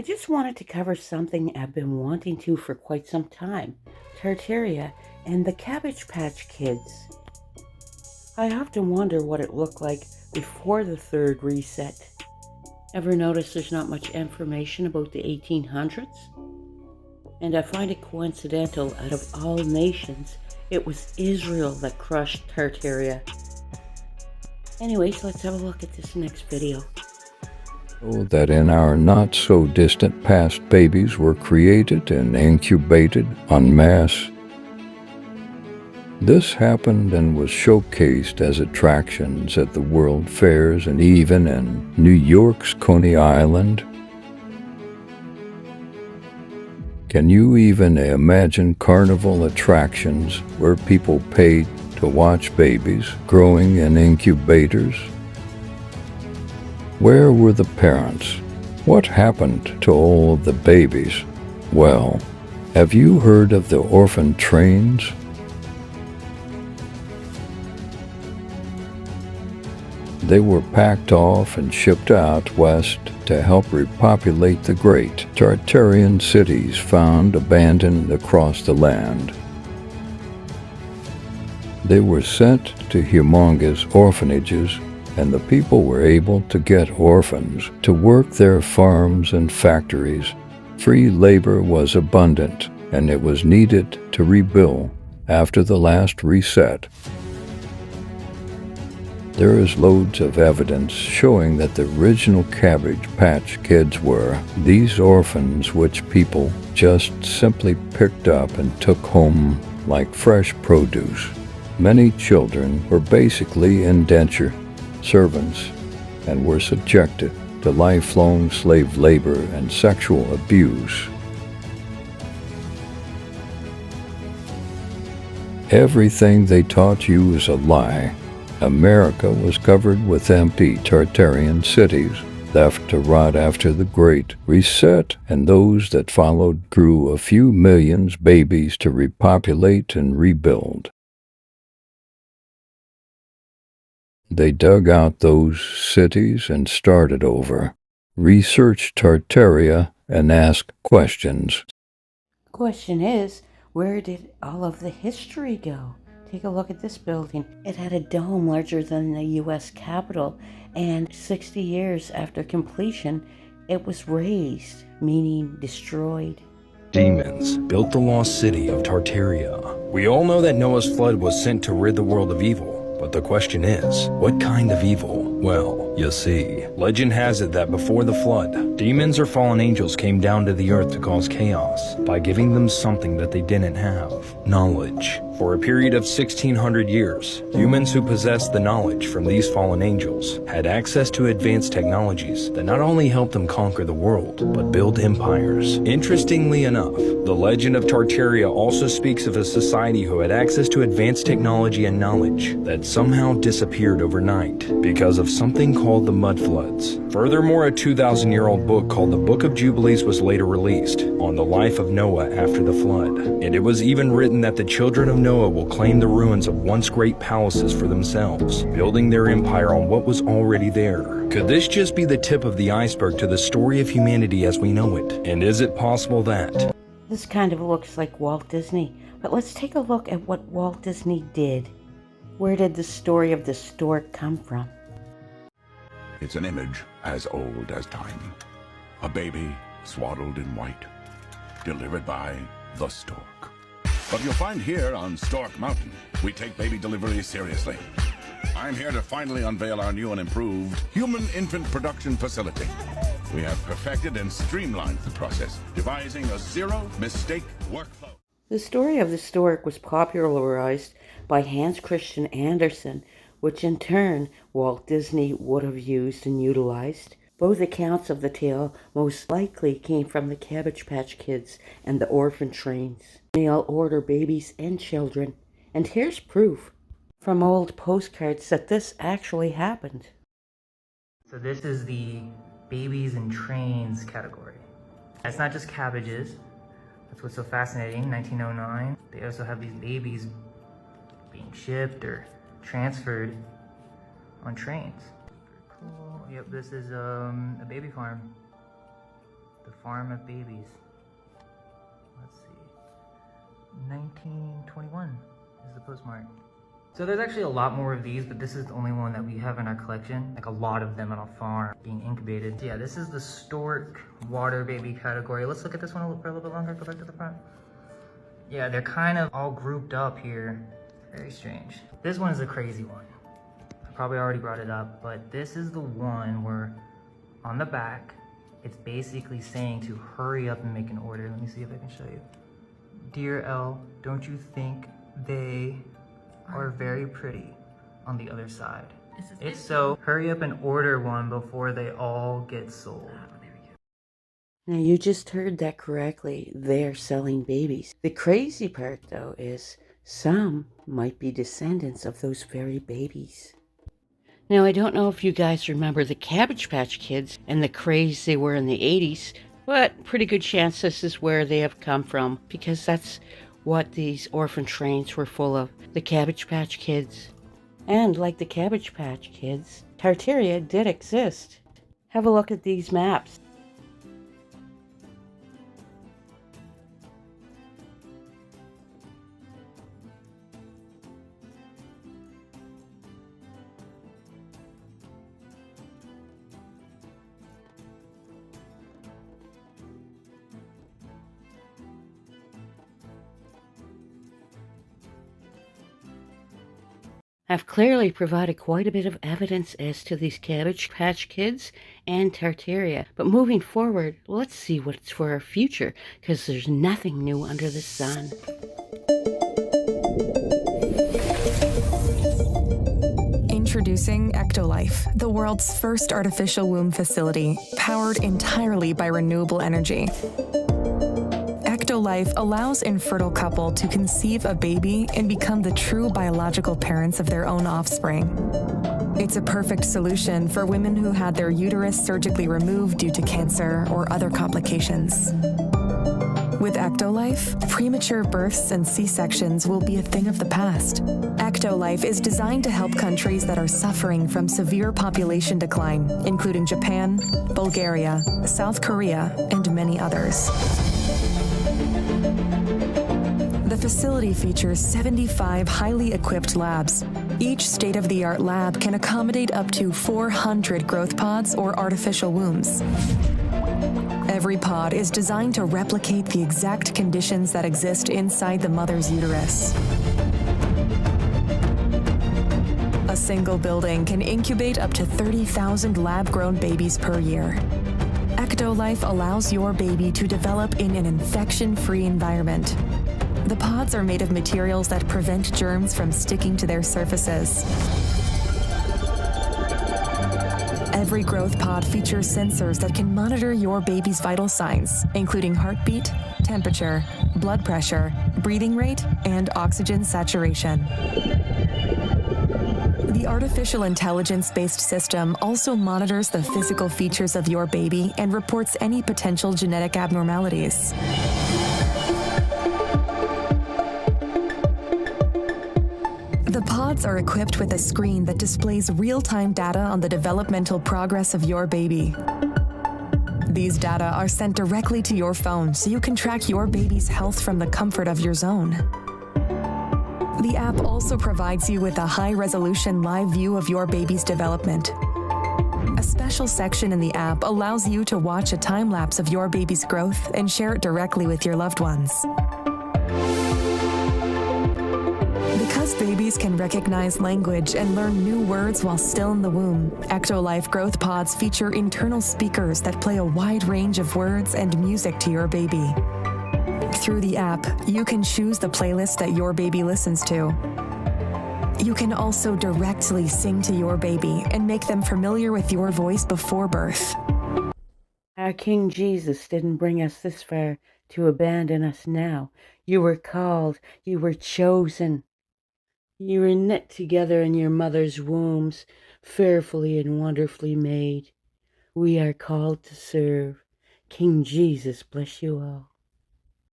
just wanted to cover something I've been wanting to for quite some time, Tartaria and the Cabbage Patch Kids. I often wonder what it looked like before the third reset. Ever notice there's not much information about the 1800s? And I find it coincidental, out of all nations, it was Israel that crushed Tartaria. Anyways, let's have a look at this next video. That in our not-so-distant past, babies were created and incubated en masse. This happened and was showcased as attractions at the World Fairs and even in New York's Coney Island. Can you even imagine carnival attractions where people paid to watch babies growing in incubators? Where were the parents? What happened to all of the babies? Well, have you heard of the orphan trains? They were packed off and shipped out west to help repopulate the great Tartarian cities found abandoned across the land. They were sent to humongous orphanages, and the people were able to get orphans to work their farms and factories. Free labor was abundant, and it was needed to rebuild after the last reset. There is loads of evidence showing that the original Cabbage Patch Kids were these orphans which people just simply picked up and took home like fresh produce. Many children were basically indentured servants and were subjected to lifelong slave labor and sexual abuse. Everything they taught you is a lie. America was covered with empty Tartarian cities, left to rot after the Great Reset, and those that followed grew a few millions babies to repopulate and rebuild. They dug out those cities and started over, researched Tartaria, and asked questions. The question is, where did all of the history go? Take a look at this building. It had a dome larger than the US Capitol, and 60 years after completion, it was razed, meaning destroyed. Demons built the lost city of Tartaria. We all know that Noah's flood was sent to rid the world of evil. But the question is, what kind of evil? Well, you see, legend has it that before the flood, demons or fallen angels came down to the earth to cause chaos by giving them something that they didn't have: knowledge. For a period of 1600 years, humans who possessed the knowledge from these fallen angels had access to advanced technologies that not only helped them conquer the world, but build empires. Interestingly enough, the legend of Tartaria also speaks of a society who had access to advanced technology and knowledge that somehow disappeared overnight because of something called the mud floods. Furthermore, a 2,000-year-old book called the Book of Jubilees was later released on the life of Noah after the flood. And it was even written that the children of Noah will claim the ruins of once great palaces for themselves, building their empire on what was already there. Could this just be the tip of the iceberg to the story of humanity as we know it? And is it possible that This kind of looks like Walt Disney, but let's take a look at what Walt Disney did. Where did the story of the stork come from? It's an image as old as time. A baby swaddled in white, delivered by the stork. But you'll find here on Stork Mountain, we take baby delivery seriously. I'm here to finally unveil our new and improved human infant production facility. We have perfected and streamlined the process, devising a zero-mistake workflow. The story of the stork was popularized by Hans Christian Andersen, which in turn Walt Disney would have used and utilized. Both accounts of the tale most likely came from the Cabbage Patch Kids and the orphan trains. Mail order babies and children. And here's proof from old postcards that this actually happened. So this is the babies and trains category. It's not just cabbages. That's what's so fascinating. 1909. They also have these babies being shipped or transferred on trains. Cool. Yep, this is a baby farm. The Farm of Babies. Let's see. 1921 is the postmark. So there's actually a lot more of these, but this is the only one that we have in our collection. Like a lot of them on a farm being incubated. So yeah, this is the stork water baby category. Let's look at this one for a little bit longer. Go back to the front. Yeah, they're kind of all grouped up here. Very strange. This one is a crazy one. I probably already brought it up, but this is the one where on the back, it's basically saying to hurry up and make an order. Let me see if I can show you. Dear Elle, don't you think they are very pretty on the other side? If so, hurry up and order one before they all get sold. Now, you just heard that correctly. They're selling babies. The crazy part, though, is some might be descendants of those very babies. Now, I don't know if you guys remember the Cabbage Patch Kids and the craze they were in the 80s, but pretty good chance this is where they have come from, because that's what these orphan trains were full of, the Cabbage Patch Kids. And like the Cabbage Patch Kids, Tartaria did exist. Have a look at these maps. I've clearly provided quite a bit of evidence as to these Cabbage Patch Kids and Tartaria, but moving forward, let's see what's for our future, because there's nothing new under the sun. Introducing Ectolife, the world's first artificial womb facility, powered entirely by renewable energy. Ectolife allows infertile couple to conceive a baby and become the true biological parents of their own offspring. It's a perfect solution for women who had their uterus surgically removed due to cancer or other complications. With Ectolife, premature births and C-sections will be a thing of the past. Ectolife is designed to help countries that are suffering from severe population decline, including Japan, Bulgaria, South Korea, and many others. The facility features 75 highly equipped labs. Each state-of-the-art lab can accommodate up to 400 growth pods or artificial wombs. Every pod is designed to replicate the exact conditions that exist inside the mother's uterus. A single building can incubate up to 30,000 lab-grown babies per year. Ectolife allows your baby to develop in an infection-free environment. The pods are made of materials that prevent germs from sticking to their surfaces. Every growth pod features sensors that can monitor your baby's vital signs, including heartbeat, temperature, blood pressure, breathing rate, and oxygen saturation. The artificial intelligence-based system also monitors the physical features of your baby and reports any potential genetic abnormalities. The pods are equipped with a screen that displays real-time data on the developmental progress of your baby. These data are sent directly to your phone so you can track your baby's health from the comfort of your zone. The app also provides you with a high-resolution live view of your baby's development. A special section in the app allows you to watch a time-lapse of your baby's growth and share it directly with your loved ones. Because babies can recognize language and learn new words while still in the womb, Ectolife growth pods feature internal speakers that play a wide range of words and music to your baby. Through the app, you can choose the playlist that your baby listens to. You can also directly sing to your baby and make them familiar with your voice before birth. Our King Jesus didn't bring us this far to abandon us now. You were called, you were chosen. You were knit together in your mother's wombs, fearfully and wonderfully made. We are called to serve. King Jesus bless you all.